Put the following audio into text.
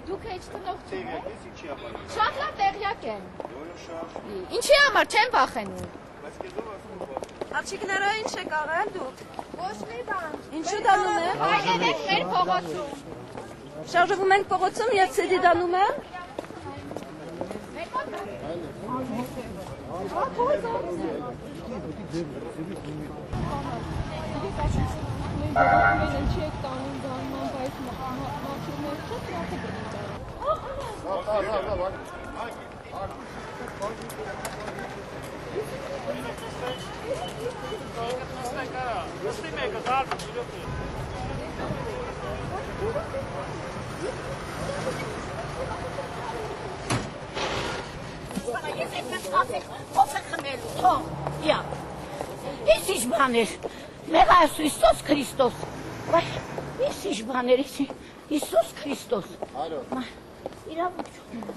Դուք էջ տնող չեք։ Շատ լավ տեղյակ են։ Ինչի համար չեն վախենում։ Աղջիկները ինչ եք աղել դուք։ Ոչ մի բան։ Ինչու դանում եք։ Այլև եք մեր փողոցում։ Շարժվում ենք փողոցում եւ ցեդի դանում եք։ Ինչ բաներ, մեղայս Հիսուս Քրիստոս, ինչ բաներ, Հիսուս Քրիստոս, իրավուք չունեմ,